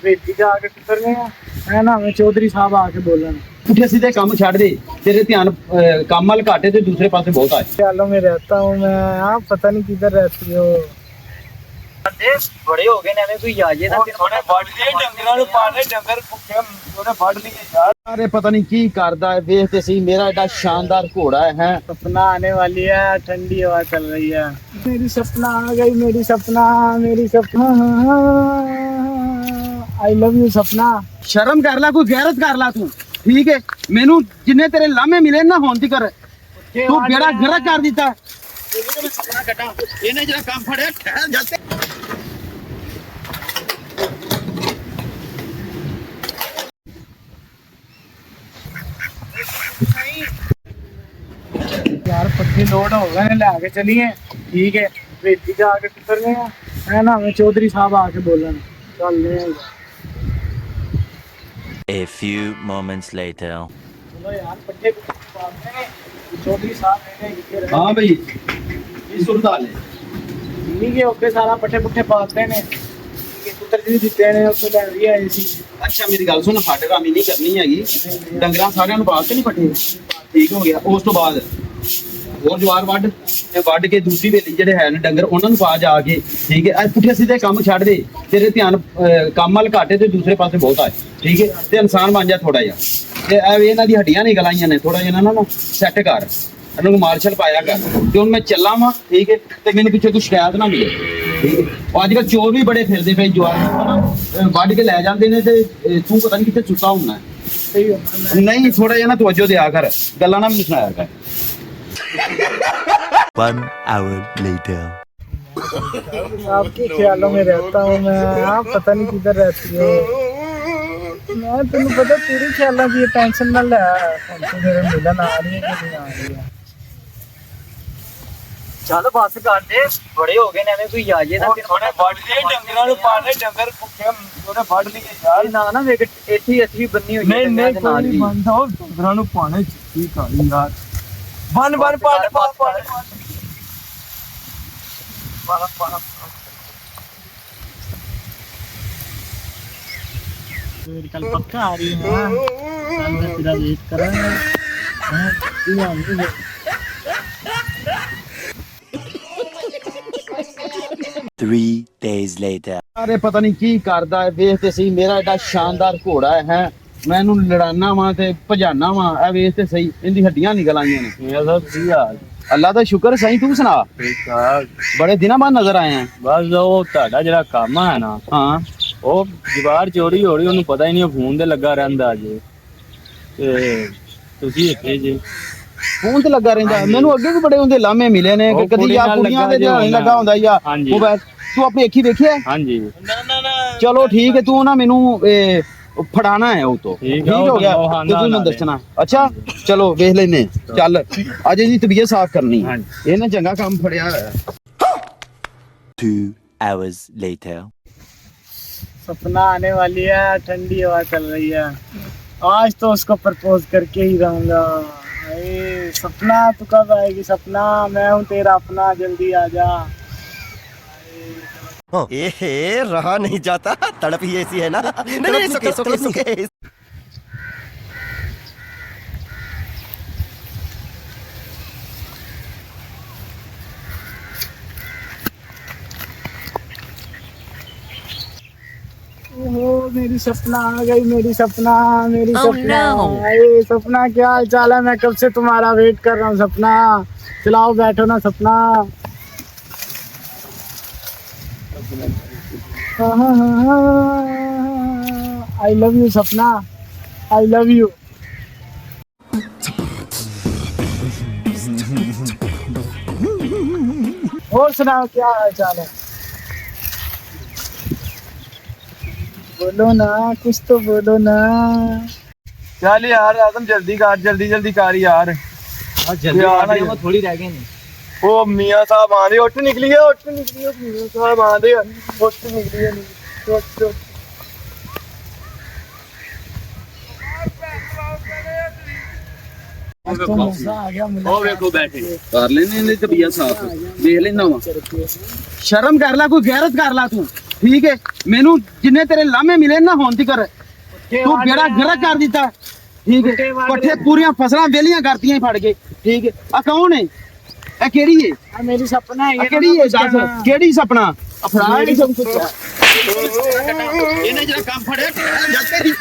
ਭੇਜੀ ਜਾ ਕੇ ਕਿੱਧਰ ਗਏ ਆ ਮੈਂ ਨਾ ਮੈਂ ਚੌਧਰੀ ਸਾਹਿਬ ਆ ਕੇ ਬੋਲਣ ਪੁੱਠੇ ਸਿੱਧੇ ਕੰਮ ਛੱਡ ਦੇ तेरे ध्यान काम वाल घाटे ते दूसरे पासे बहुत आए ख्यालों में रहता हूँ मैं आप पता नहीं किधर रहती हो बड़े हो गए ने कोई आजे ना थोड़े बढ़ लिए डंगरां ਨੂੰ ਪਾਣੇ ਡੰਗਰ ਭੁੱਖੇ ਥੋੜੇ ਵੱਢ लिए यार अरे पता नहीं की करदा है वेख ते सही मेरा एडा शानदार घोड़ा है सपना आने वाली है ठंडी हवा चल रही है मेरी सपना आ गई मेरी सपना आई लव यू सपना शर्म कर ला कोई गैरत कर ला तू ठीक है मेनू जिन्ने तेरे लामे मिले ना होन दी कर तू बेड़ा गरक कर दिता ਇਹਨੇ ਮੈਂ ਸਪਨਾ ਕੱਟਾਂ ਇਹਨੇ ਜਿਹੜਾ ਕੰਮ ਫੜਿਆ ਠਹਿਰ ਜਾਂਦੇ यार पट्टी लोड हो गए ले चलिए ठीक है भेजी जा के किधर गए मैं ना मैं चौधरी साहब आके बोलन चल ले A few moments later. चलो यार पट्टे पाते हैं चौधरी साहब ने हाँ भाई ये सुरदाल है ठीक है ओके सारा पट्टे पुट्टे पाते हैं कि पुत्र जी ਦਿੱਤੇ ਨੇ ਉੱਥੇ ਲੈ ਰਹੀ ਆਈ ਸੀ ਅੱਛਾ ਮੇਰੀ ਗੱਲ ਸੁਣ ਫਾਟੇ ਰਾਮੀ ਨਹੀਂ ਕਰਨੀ ਹੈਗੀ ਡੰਗਰਾਂ ਸਾਰਿਆਂ ਨੂੰ ਬਾਤ ਨਹੀਂ ਪੱਟੇ ਠੀਕ ਹੋ ਗਿਆ ਉਸ ਤੋਂ ਬਾਅਦ ਹੋਰ ਜਵਾਰ ਵੱਢ ਤੇ ਵੱਢ ਕੇ ਦੂਸਰੀ ਵੇਲੀ ਜਿਹੜੇ ਹੈ ਨੇ ਡੰਗਰ ਉਹਨਾਂ ਨੂੰ ਪਾ ਜਾ ਕੇ ਠੀਕ ਹੈ ਅੱਜ ਪੁੱਠੇ ਸਿੱਧੇ ਕੰਮ ਛੱਡ ਦੇ ਤੇਰੇ ਧਿਆਨ ਕੰਮ ਵਾਲ ਘਾਟੇ ਤੇ ਦੂਸਰੇ ਪਾਸੇ ਬਹੁਤ ਆਏ ਠੀਕ ਹੈ ਤੇ ਇਨਸਾਨ ਬਣ ਜਾ ਥੋੜਾ ਜਿਹਾ ਤੇ ਇਹ ਇਹਨਾਂ ਦੀ ਹੱਡੀਆਂ ਨਿਕਲ ਆਈਆਂ ਨੇ ਥੋੜਾ ਜਿਹਾ ਇਹਨਾਂ ਨੂੰ ਸੈੱਟ ਕਰ ਇਹਨਾਂ ਨੂੰ ਮਾਰਸ਼ਲ ਪਾਇਆ ਕਰ ਤੇ ਹੁਣ ਮੈਂ ਚੱਲਾਂ ਵਾਂ ਠੀਕ ਹੈ ਤੇ ਮੈਨੂੰ ਪਿੱਛੇ ਕੋਈ ਸ਼ਿਕਾਇਤ ਨਾ ਮਿਲੇ ਠੀਕ ਹੈ ਅੱਜ ਕੱਲ੍ਹ ਚੋਰ ਵੀ ਬੜੇ ਫਿਰਦੇ ਪਏ ਜਵਾਰ ਵੱਢ ਕੇ ਲੈ ਜਾਂਦੇ ਨੇ ਤੇ ਤੂੰ ਪਤਾ ਨਹੀਂ ਕਿੱਥੇ ਸੁੱਤਾ ਹੁੰਦਾ ਸਹੀ ਹੁੰਦਾ ਨਹੀਂ ਥੋੜਾ ਜਿਹਾ ਨਾ ਤਵੱਜੋ ਦਿਆ ਕਰ ਗੱਲਾਂ ਨਾ ਮੈਨੂੰ ਸੁਣਾਇਆ ਕਰ 1 hour later. आपके ख्यालों में रहता हूँ मैं आप पता नहीं किधर रहती हो मैं तेन पता तेरे ख्यालों की टेंशन ना ले मेरे मिलन आ रही है कि नहीं आ रही है चल बस कर दे बड़े हो गए ने कोई आजे ना थोड़े बढ़ लिए डंगरां ਨੂੰ ਪਾਣੇ ਡੰਗਰ ਭੁੱਖੇ ਥੋੜੇ ਵੱਢ लिए यार ना ना ਵੇਖ ਇੱਥੇ ਅਸੀਂ ਵੀ ਬੰਨੀ ਹੋਈ ਹੈ नहीं नहीं ਨਾਲ कोई ਹੀ बंदा हो डंगरां ਨੂੰ ਪਾਣੇ ਠੀਕ ਆ यार बन बन पाने मेरी कल पक्का आ रही है कल मैं तेरा वेट कर रहा हूँ 3 days later. ਅਰੇ ਪਤਾ ਨਹੀਂ ਕੀ ਕਰਦਾ ਹੈ ਵੇਖ ਤੇ ਸਹੀ ਮੇਰਾ ਐਡਾ ਸ਼ਾਨਦਾਰ ਘੋੜਾ ਹੈ ਮੈਂ ਇਹਨੂੰ ਲੜਾਨਾ ਵਾਂ ਤੇ ਭਜਾਨਾ ਵਾਂ ਇਹ ਵੇਖ ਤੇ ਸਹੀ ਇਹਦੀ ਹੱਡੀਆਂ ਨਿਕਲ ਆਈਆਂ ਨੇ मेरा सब जी हाल ਅੱਲਾ ਦਾ ਸ਼ੁਕਰ ਸਹੀ ਤੂੰ ਸੁਣਾ ठीक ठाक ਬੜੇ ਦਿਨਾਂ ਬਾਅਦ ਨਜ਼ਰ ਆਏ ਆ बस ਉਹ ਤੁਹਾਡਾ ਜਿਹੜਾ ਕੰਮ ਹੈ ਨਾ ਹਾਂ ਉਹ ਦੀਵਾਰ ਚੋਰੀ ਹੋ ਰਹੀ ਉਹਨੂੰ ਪਤਾ ਹੀ ਨਹੀਂ ਉਹ ਫੋਨ ਤੇ ਲੱਗਾ ਰਹਿੰਦਾ ਜੇ ਤੇ ਤੁਸੀਂ ਇੱਥੇ ਜੇ ਫੋਨ ਤੇ ਲੱਗਾ ਰਹਿੰਦਾ ਮੈਨੂੰ ਅੱਗੇ ਵੀ ਬੜੇ ਹੁੰਦੇ ਲਾਮੇ ਮਿਲੇ ਨੇ ਕਿ ਉਹ ਕਦੀ ਆ ਕੁੜੀ ਕੁੜੀਆਂ ਨਾਲ ਦੇ ਧਿਆਨ ਲੱਗਾ ਲੱਗਾ ਹੁੰਦਾ ਯਾ ਹਾਂਜੀ। ਉਹ ਤੂੰ ਆਪਣੀ ਅੱਖੀ ਵੇਖਿਆ ਹਾਂਜੀ ਚਲੋ ਠੀਕ ਹੈ ਤੂੰ ਨਾ ਮੈਨੂੰ ਫੜਾਣਾ ਹੈ ਉਹ ਤੋਂ ਠੀਕ ਠੀਕ ਹੈ, ਹੋ ਗਿਆ ਉਹ ਹਾਂ, ਤੇ ਤੂੰ ਮੈਨੂੰ ਨਾਲ ਦੱਸਣਾ ਅੱਛਾ ਚਲੋ ਵੇਖ ਲੈਨੇ ਚੱਲ ਅੱਜ ਇਹਦੀ ਤਬੀਅਤ ਸਾਫ਼ ਕਰਨੀ ਹਾਂਜੀ। ਇਹਨੇ ਚੰਗਾ ਕੰਮ ਫੜਿਆ ਹੋਇਆ 2 hours later. सपना आने वाली है ठंडी हवा चल रही है आज तो उसको प्रपोज करके ही रहूंगा अरे सपना तू कब आएगी सपना मैं हूँ तेरा अपना जल्दी आ जा एहे रहा नहीं जाता तड़प ही ऐसी है ना नहीं सुके ओहो मेरी सपना आ गई मेरी सपना अरे सपना क्या हाल चाल है मैं कब से तुम्हारा वेट कर रहा हूँ सपना चलाओ बैठो ना सपना आई लव यू सपना आई लव यू और सुनाओ क्या हाल चाल है बोलो ना कुछ तो बोलो ना चल यार आदम जल्दी कर यार जल्दी यार, आ थोड़ी रह गए ने ओ मियां साहब आंदे उठ निकली है मियां साहब आंदे उठ निकली है उठ ਉਹ ਵੇਖੋ ਬੈਠੇ ਕਰ ਲੈਨੇ ਇਹਦੀ ਤਬੀਅਤ ਸਾਫ਼ ਵੇਖ ਲੈਣਾ ਵਾ ਸ਼ਰਮ ਕਰ ਲੈ ਕੋਈ ਗੈਰਤ ਕਰ ਲੈ ਤੂੰ ਠੀਕ ਹੈ ਮੈਨੂੰ ਜਿੰਨੇ ਤੇਰੇ ਲਾਮੇ ਮਿਲੇ ਨਾ ਹੁਣ ਤੀਕਰ ਤੂੰ ਬੇੜਾ ਗਰਕ ਕਰ ਦਿੱਤਾ ਠੀਕ ਹੈ ਪੱਠੇ ਪੂਰੀਆਂ ਫਸਲਾਂ ਵੇਲੀਆਂ ਕਰਤੀਆਂ ਹੀ ਫੜ ਕੇ ਠੀਕ ਹੈ ਆ ਕੌਣ ਹੈ ਇਹ ਕਿਹੜੀ ਹੈ ਆ ਮੇਰੀ ਸਪਨਾ ਹੈ ਆ ਕਿਹੜੀ ਹੈ ਦੱਸ ਕਿਹੜੀ ਸਪਨਾ ਅਫਰਾਜ ਹੀ ਸਭ ਕੁਝ ਇਹਨੇ ਜਿਹੜਾ ਕੰਮ ਫੜਿਆ ਜੱਟੇ ਦੀ